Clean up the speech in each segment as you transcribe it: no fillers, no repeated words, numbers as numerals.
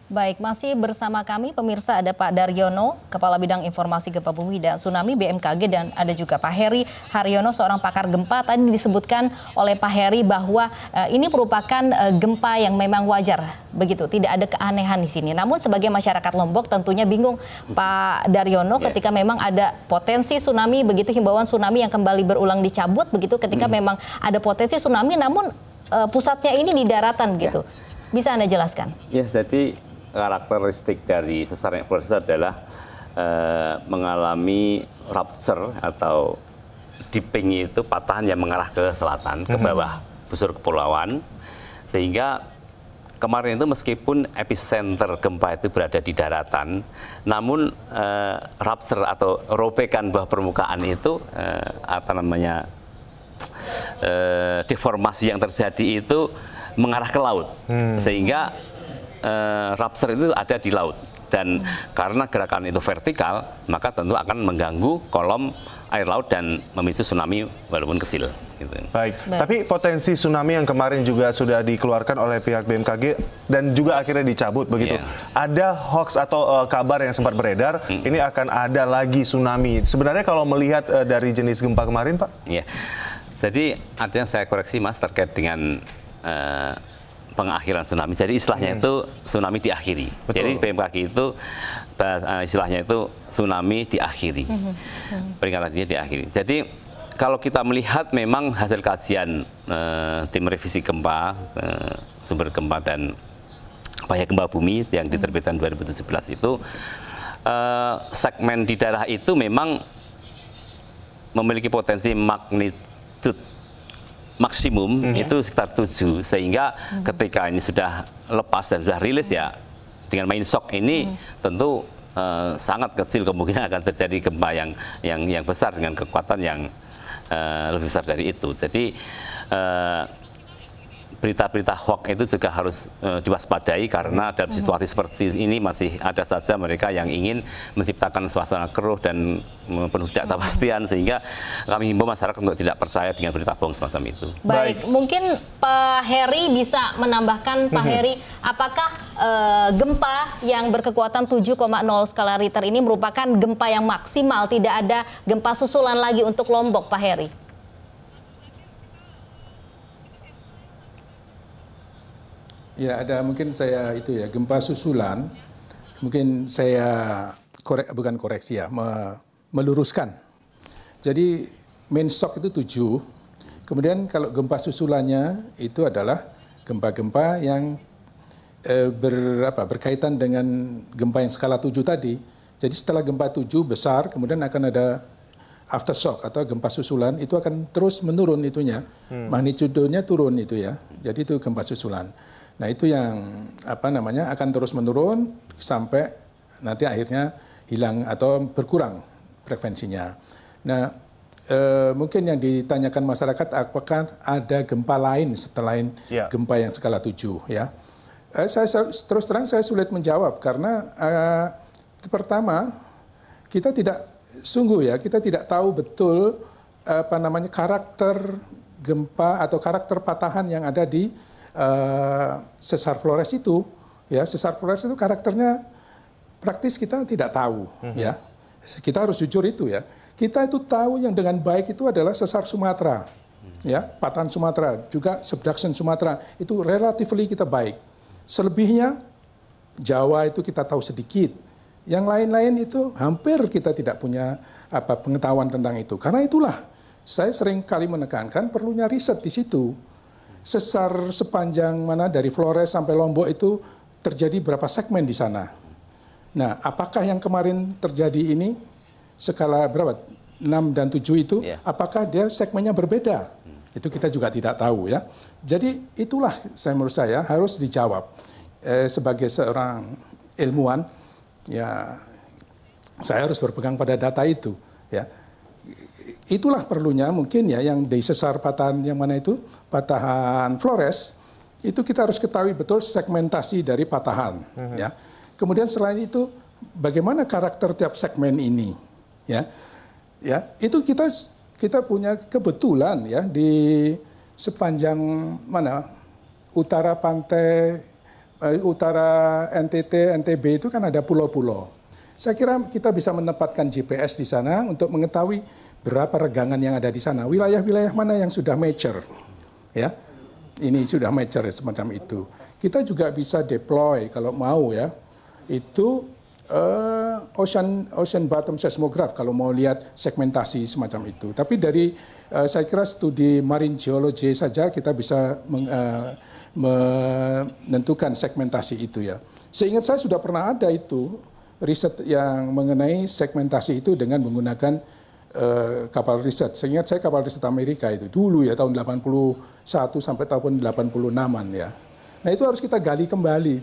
Baik, masih bersama kami pemirsa ada Pak Daryono, Kepala Bidang Informasi Gempa Bumi dan Tsunami BMKG, dan ada juga Pak Heri Haryono, seorang pakar gempa. Tadi disebutkan oleh Pak Heri bahwa ini merupakan gempa yang memang wajar, begitu, tidak ada keanehan di sini. Namun sebagai masyarakat Lombok tentunya bingung Pak Daryono ketika memang ada potensi tsunami, begitu himbauan tsunami yang kembali berulang dicabut, begitu ketika memang ada potensi tsunami, namun pusatnya ini di daratan, begitu. Bisa Anda jelaskan? Ya, jadi karakteristik dari sesar yang flores itu adalah mengalami rupture atau dipping, itu patahan yang mengarah ke selatan, ke bawah busur kepulauan, sehingga kemarin itu meskipun epicenter gempa itu berada di daratan, namun rupture atau robekan bawah permukaan itu deformasi yang terjadi itu mengarah ke laut, sehingga rupture itu ada di laut, dan karena gerakan itu vertikal, maka tentu akan mengganggu kolom air laut dan memicu tsunami walaupun kecil. Gitu. Baik, tapi potensi tsunami yang kemarin juga sudah dikeluarkan oleh pihak BMKG dan juga akhirnya dicabut, begitu. Ada hoax atau kabar yang sempat beredar, ini akan ada lagi tsunami. Sebenarnya kalau melihat dari jenis gempa kemarin, Pak? Iya, jadi ada yang saya koreksi, Mas, terkait dengan pengakhiran tsunami. Jadi istilahnya itu tsunami diakhiri. Betul. Jadi BMKG itu istilahnya itu tsunami diakhiri. Peringatannya diakhiri. Jadi kalau kita melihat memang hasil kajian tim revisi gempa, sumber gempa dan bahaya gempa bumi yang diterbitkan 2017 itu, segmen di daerah itu memang memiliki potensi magnitude maksimum itu sekitar 7, sehingga ketika ini sudah lepas dan sudah rilis, ya dengan main shock ini tentu sangat kecil kemungkinan akan terjadi gempa yang besar dengan kekuatan yang lebih besar dari itu. Jadi berita-berita hoax itu juga harus diwaspadai, karena dalam situasi seperti ini masih ada saja mereka yang ingin menciptakan suasana keruh dan penuh ketidakpastian, sehingga kami himbau masyarakat untuk tidak percaya dengan berita bohong semacam itu. Baik, mungkin Pak Heri bisa menambahkan, Pak Heri, apakah gempa yang berkekuatan 7,0 skala Richter ini merupakan gempa yang maksimal, tidak ada gempa susulan lagi untuk Lombok, Pak Heri? Ya, ada mungkin saya itu ya, gempa susulan, mungkin saya bukan koreksi ya, meluruskan. Jadi main shock itu 7, kemudian kalau gempa susulannya itu adalah gempa-gempa yang berkaitan dengan gempa yang skala 7 tadi. Jadi setelah gempa 7 besar, kemudian akan ada aftershock atau gempa susulan, itu akan terus menurun itunya, magnitudenya turun itu ya. Jadi itu gempa susulan. Nah itu yang akan terus menurun sampai nanti akhirnya hilang atau berkurang frekuensinya. Nah mungkin yang ditanyakan masyarakat, apakah ada gempa lain setelah gempa yang skala 7 ya? Saya terus terang saya sulit menjawab, karena pertama kita tidak kita tidak tahu betul karakter gempa atau karakter patahan yang ada di sesar Flores itu, ya. Sesar Flores itu karakternya praktis kita tidak tahu, ya. Kita harus jujur itu, ya. Kita itu tahu yang dengan baik itu adalah sesar Sumatera, ya, patahan Sumatera, juga subduction Sumatera itu relatively kita baik. Selebihnya Jawa itu kita tahu sedikit. Yang lain-lain itu hampir kita tidak punya pengetahuan tentang itu. Karena itulah saya sering kali menekankan perlunya riset di situ. Sesar sepanjang mana dari Flores sampai Lombok itu terjadi berapa segmen di sana. Nah, apakah yang kemarin terjadi ini skala berapa? 6 dan 7 itu, apakah dia segmennya berbeda? Itu kita juga tidak tahu, ya. Jadi itulah menurut saya harus dijawab. Sebagai seorang ilmuwan, ya saya harus berpegang pada data itu, ya. Itulah perlunya mungkin ya yang di sesar patahan yang mana itu, patahan Flores, itu kita harus ketahui betul segmentasi dari patahan, ya. Kemudian selain itu bagaimana karakter tiap segmen ini, ya. Ya, itu kita punya kebetulan ya di sepanjang mana utara pantai utara NTT, NTB itu kan ada pulau-pulau. Saya kira kita bisa menempatkan GPS di sana untuk mengetahui berapa regangan yang ada di sana. Wilayah-wilayah mana yang sudah mature, ya. Ini sudah mature semacam itu. Kita juga bisa deploy kalau mau ya. Itu ocean bottom seismograph kalau mau lihat segmentasi semacam itu. Tapi dari saya kira studi marine geology saja kita bisa menentukan segmentasi itu ya. Seingat saya sudah pernah ada itu riset yang mengenai segmentasi itu dengan menggunakan kapal riset. Seingat saya kapal riset Amerika itu dulu ya tahun 81 sampai tahun 86-an ya. Nah itu harus kita gali kembali.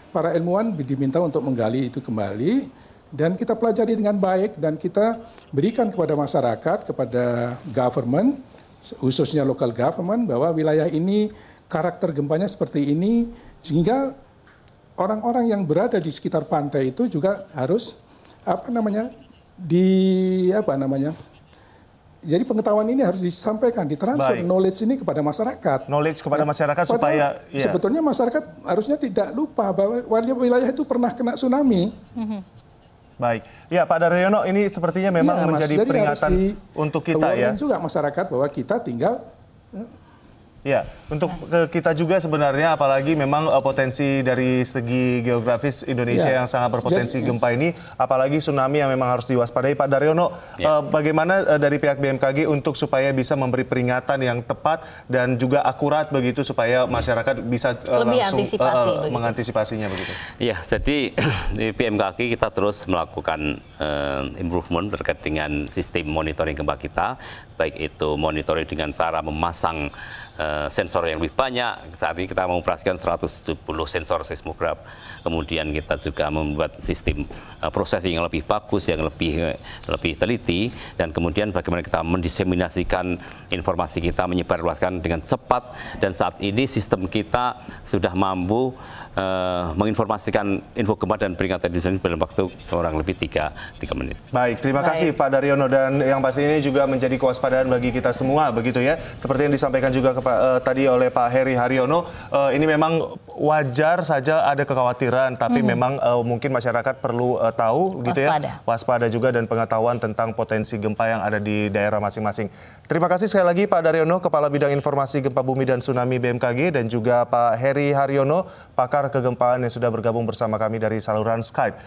Para ilmuwan diminta untuk menggali itu kembali dan kita pelajari dengan baik dan kita berikan kepada masyarakat, kepada government, khususnya local government bahwa wilayah ini karakter gempanya seperti ini sehingga orang-orang yang berada di sekitar pantai itu juga harus jadi pengetahuan ini harus disampaikan, ditransfer knowledge ini kepada masyarakat. Knowledge kepada masyarakat supaya sebetulnya masyarakat harusnya tidak lupa bahwa wilayah itu pernah kena tsunami. Baik, ya Pak Daryono, ini sepertinya memang menjadi peringatan untuk kita ya. Juga masyarakat bahwa kita tinggal. Ya, untuk kita juga sebenarnya apalagi memang potensi dari segi geografis Indonesia yang sangat berpotensi gempa ini, apalagi tsunami yang memang harus diwaspadai. Pak Daryono, bagaimana dari pihak BMKG untuk supaya bisa memberi peringatan yang tepat dan juga akurat begitu supaya masyarakat bisa langsung mengantisipasinya begitu? Ya, jadi di BMKG kita terus melakukan improvement terkait dengan sistem monitoring gempa kita, baik itu monitoring dengan cara memasang sensor yang lebih banyak. Saat ini kita mengoperasikan 170 sensor seismograf. Kemudian kita juga membuat sistem processing yang lebih bagus, yang lebih teliti, dan kemudian bagaimana kita mendiseminasikan informasi kita, menyebarluaskan dengan cepat. Dan saat ini sistem kita sudah mampu menginformasikan info gempa dan peringatan dini dalam waktu kurang lebih 3 menit. Baik, terima kasih Pak Daryono, dan yang pasti ini juga menjadi kewaspadaan bagi kita semua begitu ya. Seperti yang disampaikan juga tadi oleh Pak Heri Haryono, ini memang wajar saja ada kekhawatiran, tapi memang mungkin masyarakat perlu tahu gitu ya, waspada juga dan pengetahuan tentang potensi gempa yang ada di daerah masing-masing. Terima kasih sekali lagi Pak Daryono, Kepala Bidang Informasi Gempa Bumi dan Tsunami BMKG, dan juga Pak Heri Haryono, pakar kegempaan yang sudah bergabung bersama kami dari saluran Skype.